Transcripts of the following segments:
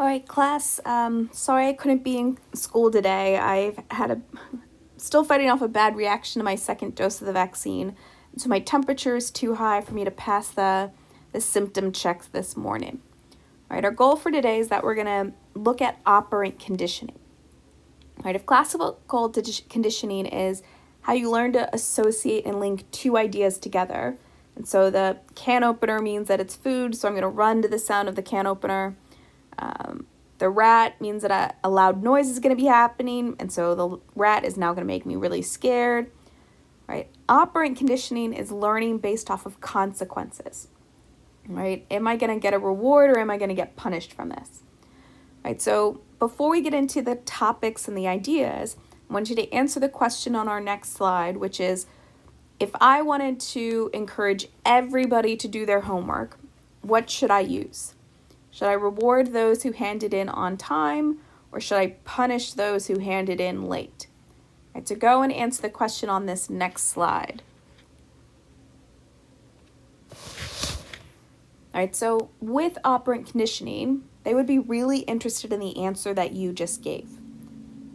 All right, class. Sorry I couldn't be in school today. Still fighting off a bad reaction to my second dose of the vaccine. So my temperature is too high for me to pass the symptom checks this morning. All right, our goal for today is that we're going to look at operant conditioning. All right, if classical conditioning is how you learn to associate and link two ideas together. And so the can opener means that it's food, so I'm going to run to the sound of the can opener. The rat means that a loud noise is going to be happening, and so the rat is now going to make me really scared. Right? Operant conditioning is learning based off of consequences. Right? Am I going to get a reward or am I going to get punished from this? Right? So before we get into the topics and the ideas, I want you to answer the question on our next slide, which is, if I wanted to encourage everybody to do their homework, what should I use? Should I reward those who hand it in on time, or should I punish those who hand it in late? Right, so go and answer the question on this next slide. All right, so with operant conditioning, they would be really interested in the answer that you just gave.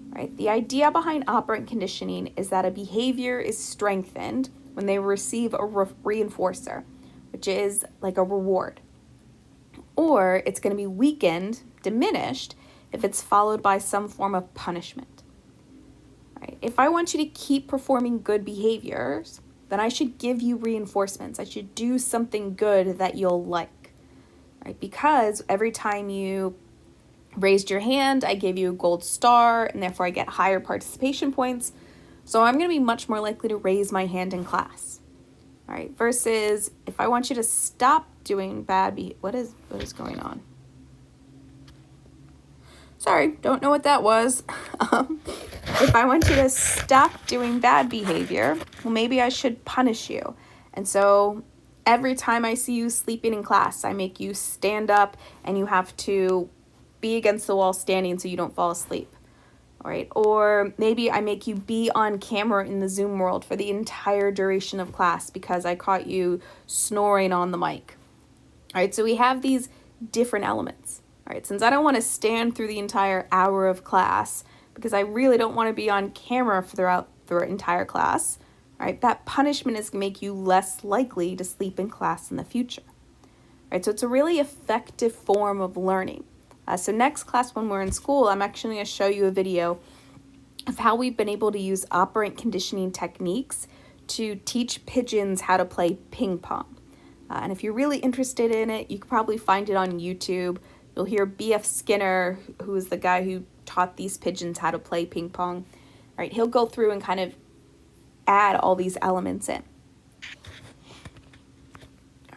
Right? The idea behind operant conditioning is that a behavior is strengthened when they receive a reinforcer, which is like a reward. Or it's going to be weakened, diminished, if it's followed by some form of punishment. Right? If I want you to keep performing good behaviors, then I should give you reinforcements. I should do something good that you'll like. Right? Because every time you raised your hand, I gave you a gold star, and therefore I get higher participation points. So I'm going to be much more likely to raise my hand in class. All right, versus if I want you to stop doing bad what is going on? Sorry, don't know what that was. If I want you to stop doing bad behavior, well, maybe I should punish you. And so every time I see you sleeping in class, I make you stand up and you have to be against the wall standing so you don't fall asleep. All right, or maybe I make you be on camera in the Zoom world for the entire duration of class because I caught you snoring on the mic. All right, so we have these different elements. All right, since I don't want to stand through the entire hour of class because I really don't want to be on camera throughout the entire class, all right, that punishment is going to make you less likely to sleep in class in the future. All right, so it's a really effective form of learning. So next class when we're in school, I'm actually going to show you a video of how we've been able to use operant conditioning techniques to teach pigeons how to play ping pong. And if you're really interested in it, you could probably find it on YouTube. You'll hear B.F. Skinner, who is the guy who taught these pigeons how to play ping pong. All right, he'll go through and kind of add all these elements in.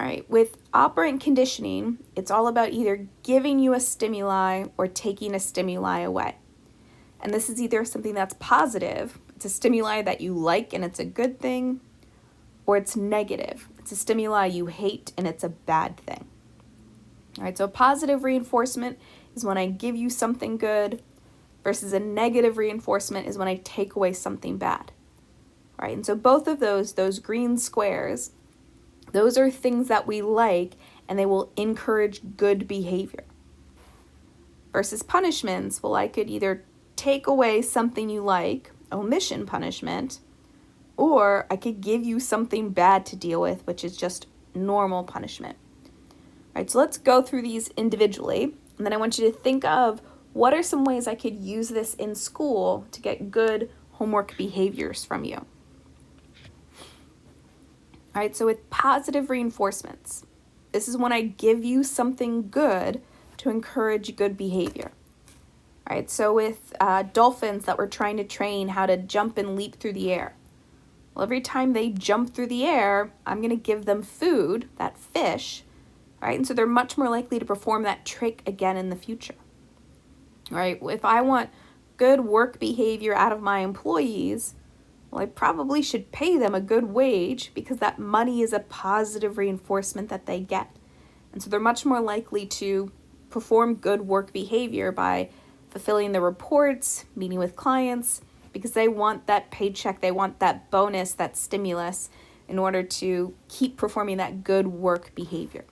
All right, with operant conditioning, it's all about either giving you a stimuli or taking a stimuli away. And this is either something that's positive, it's a stimuli that you like and it's a good thing, or it's negative. It's a stimuli you hate and it's a bad thing. All right, so a positive reinforcement is when I give you something good versus a negative reinforcement is when I take away something bad. All right, and so both of those green squares, those are things that we like and they will encourage good behavior. Versus punishments, well, I could either take away something you like, omission punishment, or I could give you something bad to deal with, which is just normal punishment. All right, so let's go through these individually, and then I want you to think of what are some ways I could use this in school to get good homework behaviors from you. All right, so with positive reinforcements, this is when I give you something good to encourage good behavior. All right, so with dolphins that we're trying to train how to jump and leap through the air. Well, every time they jump through the air, I'm going to give them food, that fish, all right, and so they're much more likely to perform that trick again in the future. All right, if I want good work behavior out of my employees, well, I probably should pay them a good wage because that money is a positive reinforcement that they get. And so they're much more likely to perform good work behavior by fulfilling the reports, meeting with clients, because they want that paycheck, they want that bonus, that stimulus in order to keep performing that good work behavior.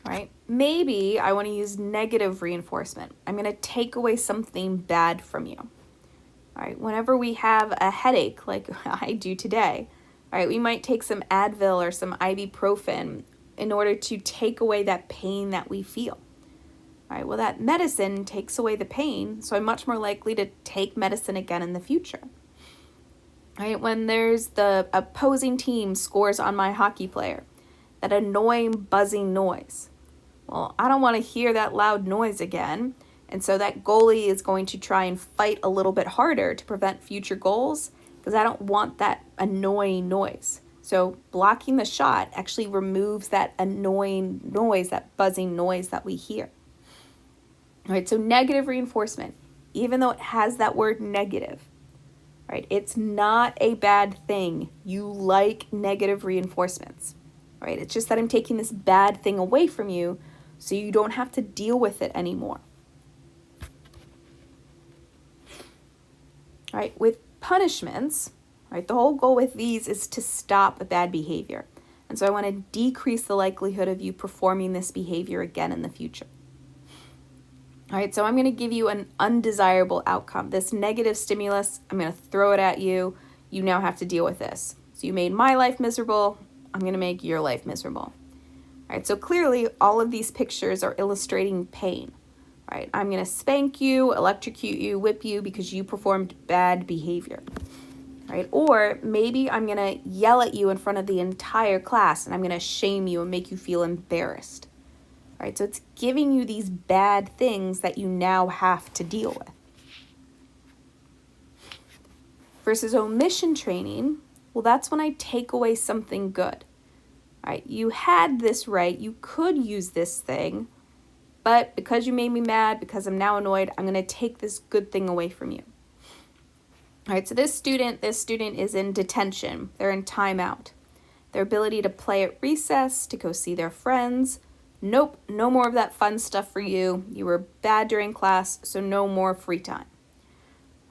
All right? Maybe I want to use negative reinforcement. I'm going to take away something bad from you. All right, whenever we have a headache, like I do today, all right, we might take some Advil or some ibuprofen in order to take away that pain that we feel. All right, well, that medicine takes away the pain, so I'm much more likely to take medicine again in the future. Right, when there's the opposing team scores on my hockey player, that annoying buzzing noise. Well, I don't want to hear that loud noise again. And so that goalie is going to try and fight a little bit harder to prevent future goals because I don't want that annoying noise. So blocking the shot actually removes that annoying noise, that buzzing noise that we hear. All right, so negative reinforcement, even though it has that word negative, right? It's not a bad thing. You like negative reinforcements, right? It's just that I'm taking this bad thing away from you so you don't have to deal with it anymore. Right, with punishments, right, the whole goal with these is to stop a bad behavior. And so I want to decrease the likelihood of you performing this behavior again in the future. All right, so I'm going to give you an undesirable outcome. This negative stimulus, I'm going to throw it at you. You now have to deal with this. So you made my life miserable. I'm going to make your life miserable. All right, so clearly all of these pictures are illustrating pain. All right, I'm going to spank you, electrocute you, whip you because you performed bad behavior. All right, or maybe I'm going to yell at you in front of the entire class and I'm going to shame you and make you feel embarrassed. All right, so it's giving you these bad things that you now have to deal with. Versus omission training, well, that's when I take away something good. All right, you had this right, you could use this thing, but because you made me mad, because I'm now annoyed, I'm going to take this good thing away from you. All right, so this student is in detention. They're in timeout. Their ability to play at recess, to go see their friends. Nope, no more of that fun stuff for you. You were bad during class, so no more free time.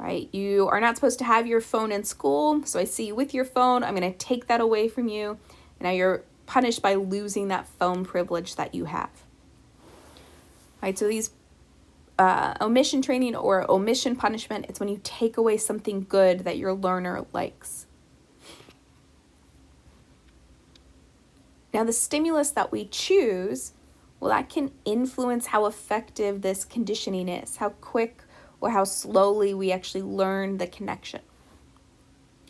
All right, you are not supposed to have your phone in school, so I see you with your phone. I'm going to take that away from you. And now you're punished by losing that phone privilege that you have. All right, so these omission training or omission punishment, it's when you take away something good that your learner likes. Now, the stimulus that we choose, well, that can influence how effective this conditioning is, how quick or how slowly we actually learn the connection.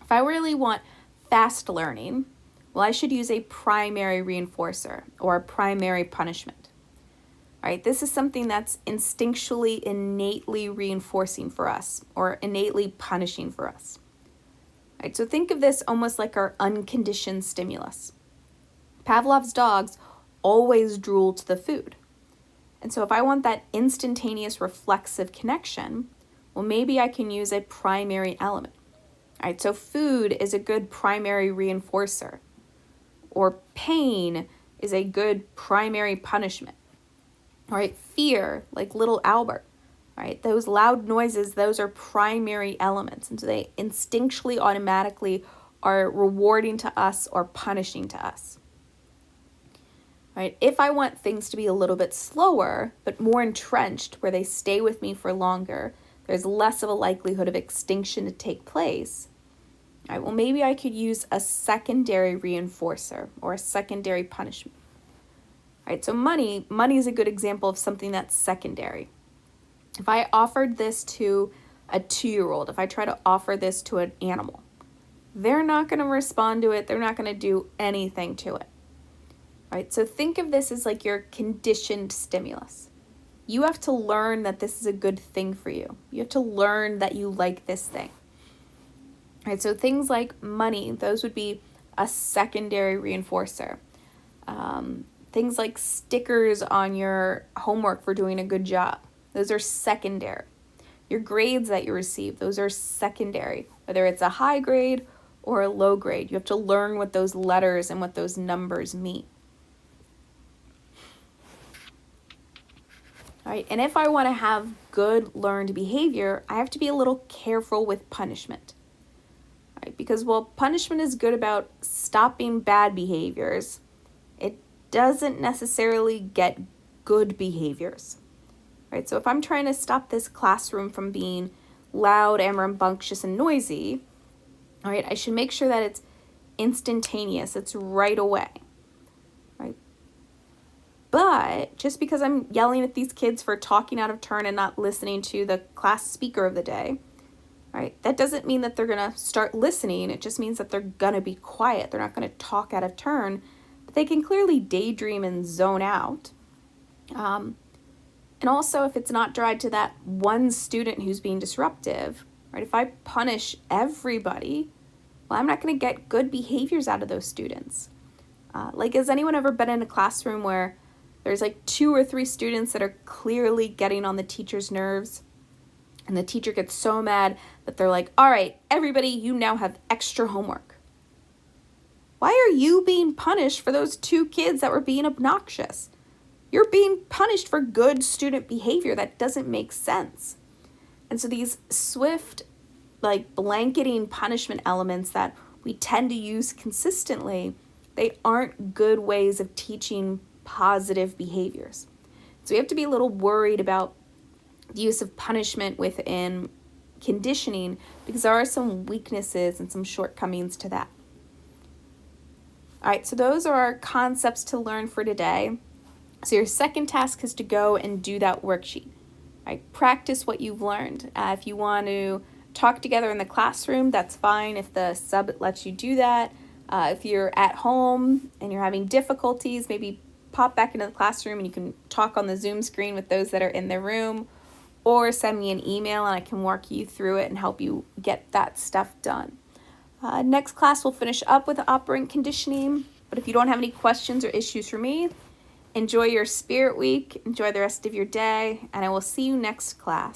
If I really want fast learning, well, I should use a primary reinforcer or a primary punishment. All right, this is something that's instinctually, innately reinforcing for us or innately punishing for us. All right, so think of this almost like our unconditioned stimulus. Pavlov's dogs always drool to the food. And so if I want that instantaneous reflexive connection, well, maybe I can use a primary element. All right, so food is a good primary reinforcer, or pain is a good primary punishment. All right, fear, like little Albert, all right, those loud noises, those are primary elements. And so they instinctually, automatically are rewarding to us or punishing to us. All right, if I want things to be a little bit slower, but more entrenched, where they stay with me for longer, there's less of a likelihood of extinction to take place. All right, well, maybe I could use a secondary reinforcer or a secondary punishment. All right, so money is a good example of something that's secondary. If I offered this to a 2-year-old, if I try to offer this to an animal, they're not going to respond to it. They're not going to do anything to it. All right, so think of this as like your conditioned stimulus. You have to learn that this is a good thing for you. You have to learn that you like this thing. All right, so things like money, those would be a secondary reinforcer. Things like stickers on your homework for doing a good job, those are secondary. Your grades that you receive, those are secondary, whether it's a high grade or a low grade. You have to learn what those letters and what those numbers mean. All right, and if I want to have good learned behavior, I have to be a little careful with punishment. All right, because while punishment is good about stopping bad behaviors, it doesn't necessarily get good behaviors, right? So if I'm trying to stop this classroom from being loud and rambunctious and noisy, all right, I should make sure that it's instantaneous, it's right away, right? But just because I'm yelling at these kids for talking out of turn and not listening to the class speaker of the day, right, that doesn't mean that they're going to start listening. It just means that they're going to be quiet. They're not going to talk out of turn, but they can clearly daydream and zone out. And also, if it's not tied to that one student who's being disruptive, right, if I punish everybody, well, I'm not going to get good behaviors out of those students. Like, has anyone ever been in a classroom where there's like 2 or 3 students that are clearly getting on the teacher's nerves, and the teacher gets so mad that they're like, all right, everybody, you now have extra homework. Why are you being punished for those 2 kids that were being obnoxious? You're being punished for good student behavior. That doesn't make sense. And so these swift, like, blanketing punishment elements that we tend to use consistently, they aren't good ways of teaching positive behaviors. So we have to be a little worried about the use of punishment within conditioning, because there are some weaknesses and some shortcomings to that. All right, so those are our concepts to learn for today. So your second task is to go and do that worksheet. Right? Practice what you've learned. If you want to talk together in the classroom, that's fine if the sub lets you do that. If you're at home and you're having difficulties, maybe pop back into the classroom and you can talk on the Zoom screen with those that are in the room, or send me an email and I can walk you through it and help you get that stuff done. Next class we'll finish up with operant conditioning, but if you don't have any questions or issues for me, enjoy your spirit week, enjoy the rest of your day, and I will see you next class.